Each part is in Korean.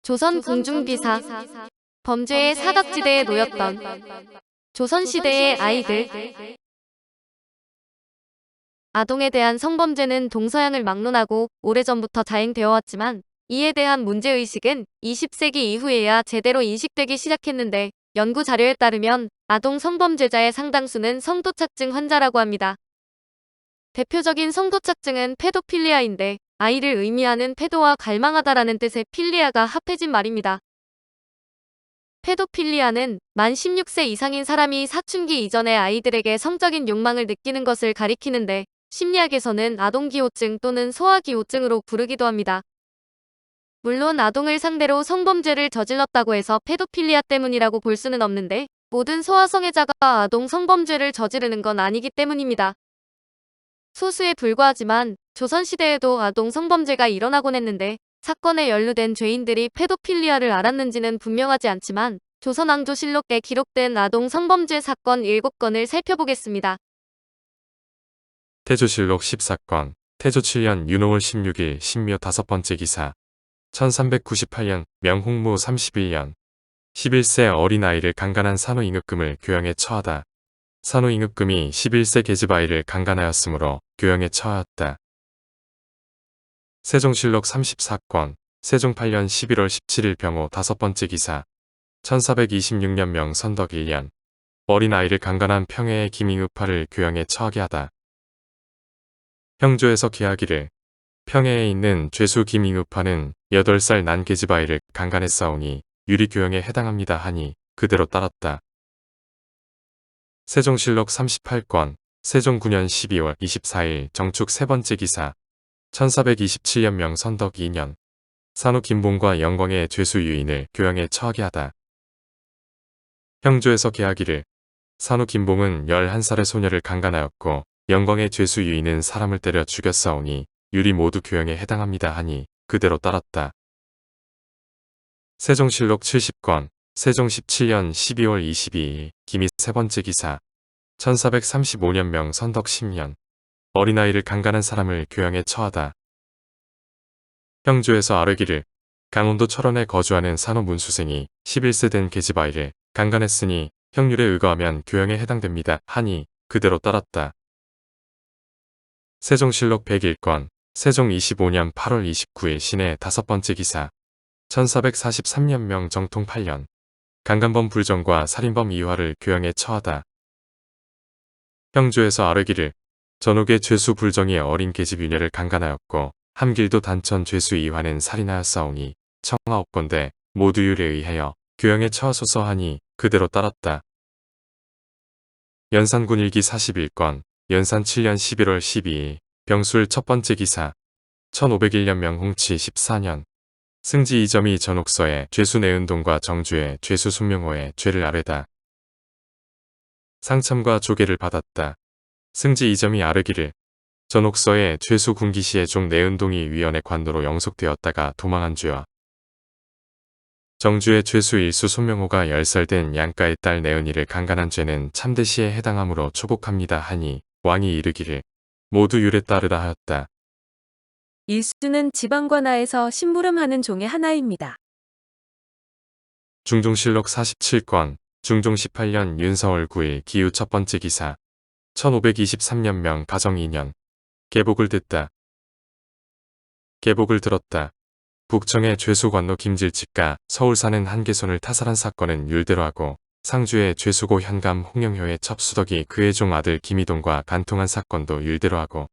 조선 궁중비사. 범죄의 사각지대에 놓였던 조선시대의 아이들. 아동에 대한 성범죄는 동서양을 막론하고 오래전부터 자행되어 왔지만 이에 대한 문제의식은 20세기 이후에야 제대로 인식되기 시작했는데, 연구 자료에 따르면 아동 성범죄자의 상당수는 성도착증 환자라고 합니다. 대표적인 성도착증은 페도필리아인데, 아이를 의미하는 페도와 갈망하다라는 뜻의 필리아가 합해진 말입니다. 페도필리아는 만 16세 이상인 사람이 사춘기 이전의 아이들에게 성적인 욕망을 느끼는 것을 가리키는데, 심리학에서는 아동기호증 또는 소아기호증으로 부르기도 합니다. 물론 아동을 상대로 성범죄를 저질렀다고 해서 페도필리아 때문이라고 볼 수는 없는데, 모든 소아성애자가 아동 성범죄를 저지르는 건 아니기 때문입니다. 소수에 불과하지만 조선시대에도 아동 성범죄가 일어나곤 했는데, 사건에 연루된 죄인들이 페도필리아를 알았는지는 분명하지 않지만 조선왕조실록에 기록된 아동 성범죄 사건 7건을 살펴보겠습니다. 태조실록 14건, 태조 7년 윤호월 16일 신묘 5번째 기사. 1398년 명홍무 31년 11세 어린아이를 강간한 산후임금을 교형에 처하다. 산후임금이 11세 계집아이를 강간하였으므로 교형에 처하였다. 세종실록 34건, 세종 8년 11월 17일 병호 5번째 기사. 1426년 명선덕 1년 어린아이를 강간한 평해의 김잉읍파를 교형에 처하게 하다. 형조에서 기하기를, 평해에 있는 죄수 김잉읍파는 8살 난 계집아이를 강간했사오니 유리교형에 해당합니다 하니 그대로 따랐다. 세종실록 38건, 세종 9년 12월 24일 정축 3번째 기사. 1427년 명선덕 2년 산후 김봉과 영광의 죄수 유인을 교형에 처하게 하다. 형조에서 기하기를, 산후 김봉은 11살의 소녀를 강간하였고 영광의 죄수 유인은 사람을 때려 죽였사오니 유리 모두 교형에 해당합니다 하니 그대로 따랐다. 세종실록 70건, 세종 17년 12월 22일 기미 3번째 기사. 1435년 명선덕 10년 어린아이를 강간한 사람을 교형에 처하다. 형조에서 아뢰기를, 강원도 철원에 거주하는 산후 문수생이 11세 된 계집아이를 강간했으니 형률에 의거하면 교형에 해당됩니다 하니 그대로 따랐다. 세종실록 101건, 세종 25년 8월 29일 신해 5번째 기사. 1443년 명정통 8년 강간범 불정과 살인범 이화를 교형에 처하다. 형조에서 아뢰기를, 전옥의 죄수 불정이 어린 계집 유녀를 강간하였고 함길도 단천 죄수 이화는 살인하였사오니 청하옵건대 모두 율에 의하여 교형에 처하소서 하니 그대로 따랐다. 연산군 일기 41건, 연산 7년 11월 12일 병술 1번째 기사. 1501년 명홍치 14년 승지 이점이 전옥서에 죄수 내은동과 정주에 죄수 순명호에 죄를 아뢰다. 상참과 조계를 받았다. 승지 이점이 아뢰기를, 전옥서에 죄수 군기시의 종 내은동이 위원의 관노로 영속되었다가 도망한 죄와 정주의 죄수 일수 손명호가 10살 된 양가의 딸 내은이를 강간한 죄는 참대시에 해당하므로 초복합니다 하니 왕이 이르기를 모두 율에 따르라 하였다. 일수는 지방관하에서 심부름하는 종의 하나입니다. 중종실록 47건, 중종 18년 윤서월 9일 기유 1번째 기사. 1523년 명 가정 2년 계복을 듣다. 계복을 들었다. 북청의 죄수관노 김질직가 서울 사는 한계손을 타살한 사건은 율대로 하고, 상주의 죄수고 현감 홍영효의 첩수덕이 그의 종 아들 김이동과 간통한 사건도 율대로 하고,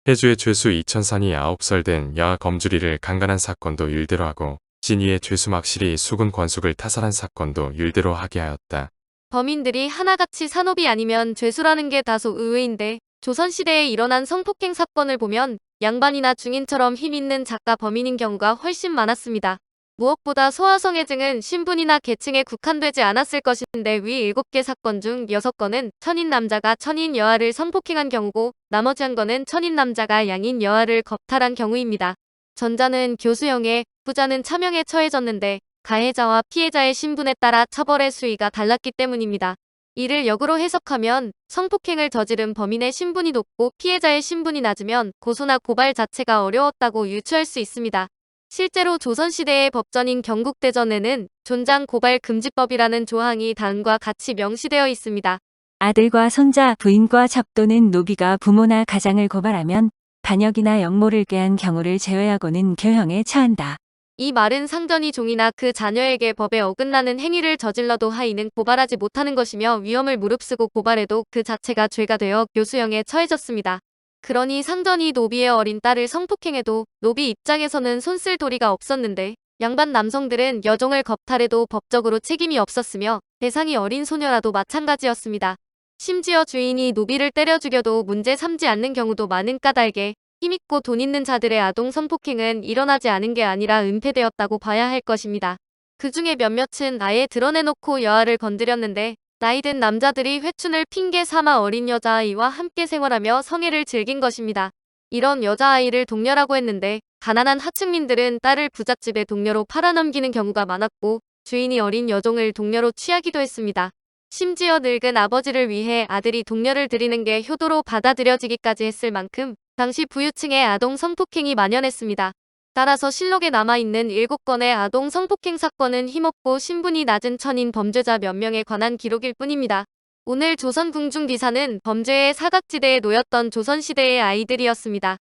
해주의 죄수 이천산이 9살 된 여아 검주리를 강간한 사건도 율대로 하고, 진위의 죄수 막실이 수군 권숙을 타살한 사건도 율대로 하게 하였다. 범인들이 하나같이 산업이 아니면 죄수라는 게 다소 의외인데, 조선시대에 일어난 성폭행 사건을 보면 양반이나 중인처럼 힘있는 작가 범인인 경우가 훨씬 많았습니다. 무엇보다 소아성애증은 신분이나 계층에 국한되지 않았을 것인데, 위 7개 사건 중 6건은 천인 남자가 천인 여아를 성폭행한 경우고, 나머지 한 건은 천인 남자가 양인 여아를 겁탈한 경우입니다. 전자는 교수형에, 후자는 차명에 처해졌는데 가해자와 피해자의 신분에 따라 처벌의 수위가 달랐기 때문입니다. 이를 역으로 해석하면 성폭행을 저지른 범인의 신분이 높고 피해자의 신분이 낮으면 고소나 고발 자체가 어려웠다고 유추할 수 있습니다. 실제로 조선시대의 법전인 경국대전에는 존장 고발 금지법이라는 조항이 다음과 같이 명시되어 있습니다. 아들과 손자, 부인과 첩도는 노비가 부모나 가장을 고발하면 반역이나 역모를 꾀한 경우를 제외하고는 교형에 처한다. 이 말은 상전이 종이나 그 자녀에게 법에 어긋나는 행위를 저질러도 하인은 고발하지 못하는 것이며 위험을 무릅쓰고 고발해도 그 자체가 죄가 되어 교수형에 처해졌습니다. 그러니 상전이 노비의 어린 딸을 성폭행해도 노비 입장에서는 손쓸 도리가 없었는데 양반 남성들은 여종을 겁탈해도 법적으로 책임이 없었으며 대상이 어린 소녀라도 마찬가지였습니다. 심지어 주인이 노비를 때려 죽여도 문제 삼지 않는 경우도 많은 까닭에 힘있고 돈 있는 자들의 아동 성폭행은 일어나지 않은 게 아니라 은폐되었다고 봐야 할 것입니다. 그 중에 몇몇은 아예 드러내놓고 여아를 건드렸는데 나이든 남자들이 회춘을 핑계 삼아 어린 여자아이와 함께 생활하며 성애를 즐긴 것입니다. 이런 여자아이를 동녀라고 했는데 가난한 하층민들은 딸을 부잣집에 동녀로 팔아넘기는 경우가 많았고 주인이 어린 여종을 동녀로 취하기도 했습니다. 심지어 늙은 아버지를 위해 아들이 동녀를 드리는 게 효도로 받아들여지기까지 했을 만큼 당시 부유층의 아동 성폭행이 만연했습니다. 따라서 실록에 남아있는 7건의 아동 성폭행 사건은 힘없고 신분이 낮은 천인 범죄자 몇 명에 관한 기록일 뿐입니다. 오늘 조선 궁중비사는 범죄의 사각지대에 놓였던 조선시대의 아이들이었습니다.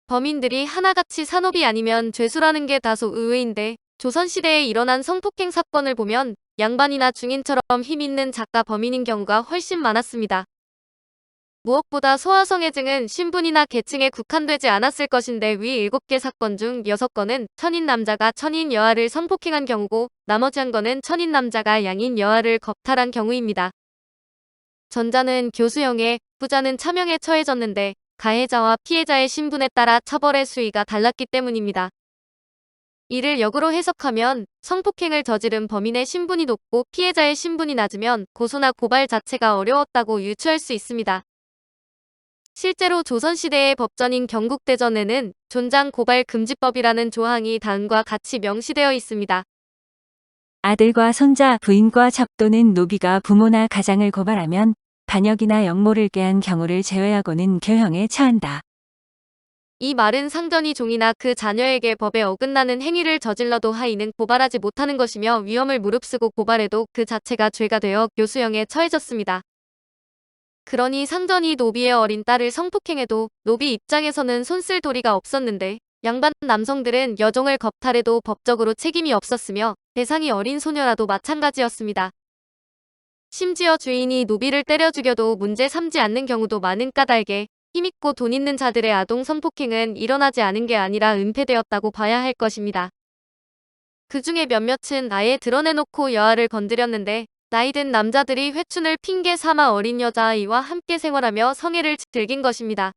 범인들이 하나같이 산업이 아니면 죄수라는 게 다소 의외인데 조선시대에 일어난 성폭행 사건을 보면 양반이나 중인처럼 힘있는 작가 범인인 경우가 훨씬 많았습니다. 무엇보다 소아성애증은 신분이나 계층에 국한되지 않았을 것인데 위 7개 사건 중 6건은 천인 남자가 천인 여아를 성폭행한 경우고 나머지 한 건은 천인 남자가 양인 여아를 겁탈한 경우입니다. 전자는 교수형에, 후자는 차명에 처해졌는데 가해자와 피해자의 신분에 따라 처벌의 수위가 달랐기 때문입니다. 이를 역으로 해석하면 성폭행을 저지른 범인의 신분이 높고 피해자의 신분이 낮으면 고소나 고발 자체가 어려웠다고 유추할 수 있습니다. 실제로 조선시대의 법전인 경국대전에는 존장 고발 금지법이라는 조항이 다음과 같이 명시되어 있습니다. 아들과 손자, 부인과 첩도는 노비가 부모나 가장을 고발하면 반역이나 역모를 꾀한 경우를 제외하고는 교형에 처한다. 이 말은 상전이 종이나 그 자녀에게 법에 어긋나는 행위를 저질러도 하인은 고발하지 못하는 것이며 위험을 무릅쓰고 고발해도 그 자체가 죄가 되어 교수형에 처해졌습니다. 그러니 상전이 노비의 어린 딸을 성폭행해도 노비 입장에서는 손쓸 도리가 없었는데 양반 남성들은 여종을 겁탈해도 법적으로 책임이 없었으며 대상이 어린 소녀라도 마찬가지였습니다. 심지어 주인이 노비를 때려 죽여도 문제 삼지 않는 경우도 많은 까닭에 힘있고 돈 있는 자들의 아동 성폭행은 일어나지 않은 게 아니라 은폐되었다고 봐야 할 것입니다. 그 중에 몇몇은 아예 드러내놓고 여아를 건드렸는데 나이든 남자들이 회춘을 핑계 삼아 어린 여자아이와 함께 생활하며 성애를 즐긴 것입니다.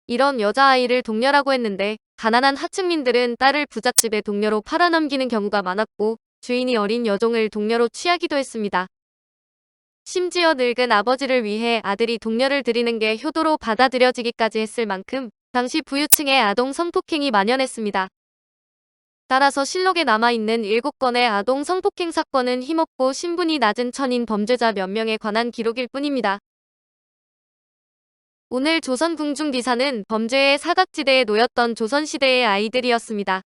이런 여자아이를 동녀라고 했는데 가난한 하층민들은 딸을 부잣집에 동녀로 팔아넘기는 경우가 많았고 주인이 어린 여종을 동녀로 취하기도 했습니다. 심지어 늙은 아버지를 위해 아들이 동녀를 드리는 게 효도로 받아들여지기까지 했을 만큼 당시 부유층의 아동 성폭행이 만연했습니다. 따라서 실록에 남아있는 7건의 아동 성폭행 사건은 힘없고 신분이 낮은 천인 범죄자 몇 명에 관한 기록일 뿐입니다. 오늘 조선 궁중비사는 범죄의 사각지대에 놓였던 조선시대의 아이들이었습니다.